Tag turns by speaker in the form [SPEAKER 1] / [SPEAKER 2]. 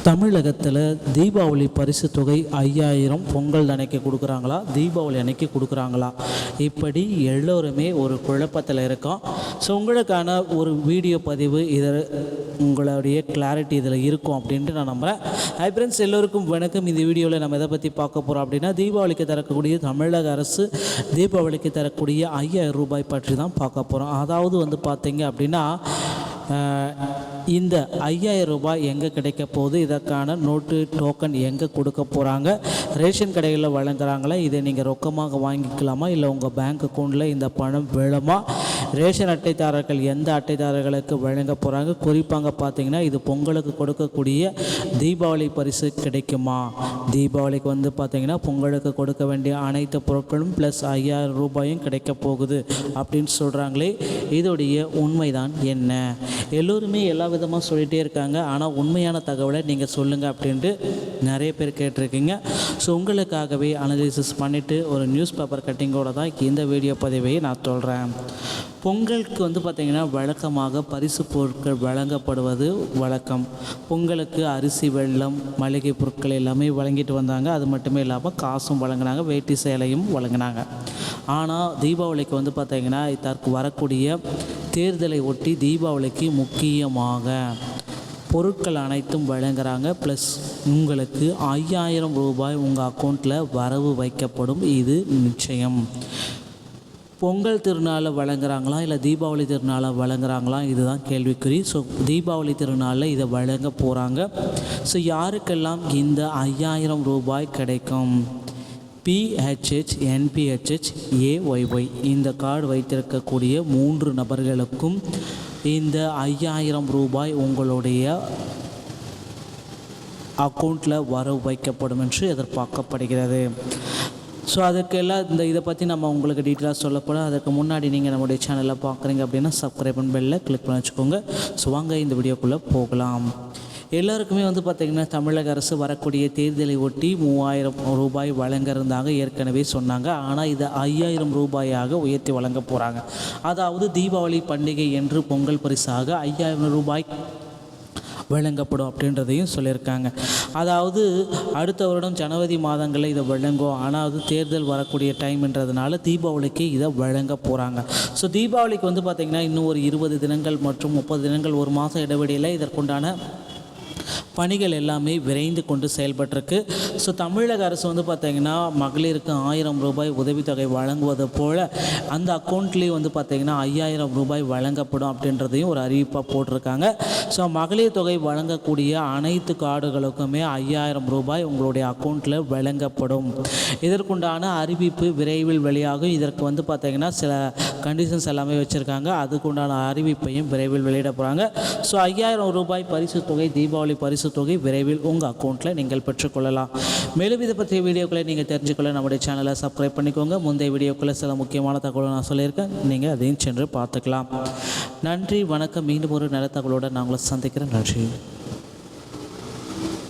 [SPEAKER 1] தமிழகத்தில் தீபாவளி பரிசு தொகை 5000 பொங்கல் அன்னைக்கு கொடுக்குறாங்களா, தீபாவளி அன்னைக்கு கொடுக்குறாங்களா, இப்படி எல்லோருமே ஒரு குழப்பத்தில் இருக்கோம். ஸோ உங்களுக்கான ஒரு வீடியோ பதிவு இதில் உங்களுடைய கிளாரிட்டி இதில் இருக்கும் அப்படின்ட்டு நான் நம்புகிறேன். ஹை ஃப்ரெண்ட்ஸ், எல்லோருக்கும் வணக்கம். இந்த வீடியோவில் நம்ம எதை பற்றி பார்க்க போகிறோம் அப்படின்னா, தீபாவளிக்கு தரக்கூடிய தமிழக அரசு தீபாவளிக்கு தரக்கூடிய 5000 ரூபாய் பற்றி தான் பார்க்க போகிறோம். அதாவது பார்த்தீங்க அப்படின்னா, இந்த 5000 ரூபாய் எங்கே கிடைக்க போகுது, இதற்கான நோட்டு டோக்கன் எங்கே கொடுக்க போகிறாங்க, ரேஷன் கடைகளில் வழங்குறாங்களா, இதை நீங்கள் ரொக்கமாக வாங்கிக்கலாமா, இல்லை உங்கள் பேங்க் அக்கௌண்ட்டில் இந்த பணம் விழுமா, ரேஷன் அட்டைதாரர்கள் எந்த அட்டைதாரர்களுக்கு வழங்க போகிறாங்க, குறிப்பாக பார்த்தீங்கன்னா இது பொங்கலுக்கு கொடுக்கக்கூடிய தீபாவளி பரிசு கிடைக்குமா, தீபாவளிக்கு பார்த்தீங்கன்னா பொங்கலுக்கு கொடுக்க வேண்டிய அனைத்து பொருட்களும் ப்ளஸ் 5000 ரூபாயும் கிடைக்க போகுது அப்படின்னு சொல்கிறாங்களே, இதோடைய உண்மைதான் என்ன? எல்லோருமே எல்லா விதமாக சொல்லிகிட்டே இருக்காங்க, ஆனால் உண்மையான தகவலை நீங்கள் சொல்லுங்கள் அப்படின்ட்டு நிறைய பேர் கேட்டிருக்கீங்க. ஸோ உங்களுக்காகவே அனலிசிஸ் பண்ணிவிட்டு ஒரு நியூஸ் பேப்பர் கட்டிங்கோடு தான் இந்த வீடியோ பதிவை நான் சொல்கிறேன். பொங்கலுக்கு பார்த்திங்கன்னா வழக்கமாக பரிசு பொருட்கள் வழங்கப்படுவது வழக்கம். பொங்கலுக்கு அரிசி, வெல்லம், மளிகை பொருட்கள் எல்லாமே வழங்கிட்டு வந்தாங்க. அது மட்டுமே இல்லாமல் காசும் வழங்கினாங்க, வேட்டி சேலையும் வழங்கினாங்க. ஆனால் தீபாவளிக்கு பார்த்திங்கன்னா இதற்கு வரக்கூடிய தேர்தலை ஒட்டி தீபாவளிக்கு முக்கியமாக பொருட்கள் அனைத்தும் வழங்குறாங்க. ப்ளஸ் உங்களுக்கு 5000 ரூபாய் உங்கள் அக்கௌண்ட்டில் வரவு வைக்கப்படும். இது நிச்சயம். பொங்கல் திருநாளை வழங்குறாங்களா, இல்லை தீபாவளி திருநாளை வழங்குறாங்களா, இதுதான் கேள்விக்குறி. ஸோ தீபாவளி திருநாளில் இதை வழங்க போகிறாங்க. ஸோ யாருக்கெல்லாம் இந்த 5000 ரூபாய் கிடைக்கும்? PHH, NPHH, AYY இந்த கார்டு வைத்திருக்கக்கூடிய 3 நபர்களுக்கும் இந்த 5000 ரூபாய் உங்களுடைய அக்கௌண்ட்டில் வரவு வைக்கப்படும் என்று எதிர்பார்க்கப்படுகிறது. ஸோ அதுக்கெல்லாம் இதை பற்றி நம்ம உங்களுக்கு டீட்டெயிலாக சொல்லப்படும். அதுக்கு முன்னாடி நீங்கள் நம்முடைய சேனலில் பார்க்குறீங்க அப்படின்னா சப்ஸ்கிரைப் பண்ணி பெல்லில் கிளிக் பண்ணி வச்சுக்கோங்க. ஸோ வாங்க இந்த வீடியோக்குள்ளே போகலாம். எல்லாருக்குமே பார்த்திங்கன்னா தமிழக அரசு வரக்கூடிய தேர்தலை ஒட்டி 3000 ரூபாய் வழங்க இருந்தாங்க, ஏற்கனவே சொன்னாங்க. ஆனால் இதை 5000 ரூபாயாக உயர்த்தி வழங்க போகிறாங்க. அதாவது தீபாவளி பண்டிகை என்று பொங்கல் பரிசாக 5000 ரூபாய் வழங்கப்படும் அப்படின்றதையும் சொல்லியிருக்காங்க. அதாவது அடுத்த வருடம் ஜனவரி மாதங்களில் இதை வழங்கும். ஆனால் அது தேர்தல் வரக்கூடிய டைம்ன்றதுனால தீபாவளிக்கு இதை வழங்க போகிறாங்க. ஸோ தீபாவளிக்கு பார்த்திங்கன்னா இன்னும் ஒரு 20 தினங்கள் மற்றும் 30 தினங்கள், ஒரு மாதம் இடைவெளியில் இதற்குண்டான பணிகள் எல்லாமே விரைந்து கொண்டு செயல்பட்டிருக்கு. ஸோ தமிழக அரசு பார்த்திங்கன்னா மகளிருக்கு 1000 ரூபாய் உதவித்தொகை வழங்குவது போல் அந்த அக்கௌண்ட்லேயும் பார்த்திங்கன்னா 5000 ரூபாய் வழங்கப்படும் அப்படின்றதையும் ஒரு அறிவிப்பாக போட்டிருக்காங்க. ஸோ மகளிர் தொகை வழங்கக்கூடிய அனைத்து கார்டுகளுக்குமே 5000 ரூபாய் உங்களுடைய அக்கௌண்ட்டில் வழங்கப்படும். இதற்குண்டான அறிவிப்பு விரைவில் வெளியாகும். இதற்கு பார்த்திங்கன்னா சில கண்டிஷன்ஸ் எல்லாமே வச்சுருக்காங்க. அதுக்குண்டான அறிவிப்பையும் விரைவில் வெளியிட போகிறாங்க. ஸோ 5000 ரூபாய் பரிசு தொகை, தீபாவளி பரிசு தொகை விரைவில் உங்கள் அக்கௌண்ட்டில் நீங்கள் பெற்றுக்கொள்ளலாம். மேலும் இதை பற்றிய வீடியோக்களை நீங்கள் தெரிஞ்சுக்கொள்ள நம்முடைய சேனலை சப்ஸ்கிரைப் பண்ணிக்கோங்க. முந்தைய வீடியோக்களை சில முக்கியமான தகவலை நான் சொல்லியிருக்கேன், நீங்கள் அதையும் சென்று பார்த்துக்கலாம். நன்றி, வணக்கம். மீண்டும் ஒரு நல்ல தகவலோடு நான் உங்களை சந்திக்கிறேன். நன்றி.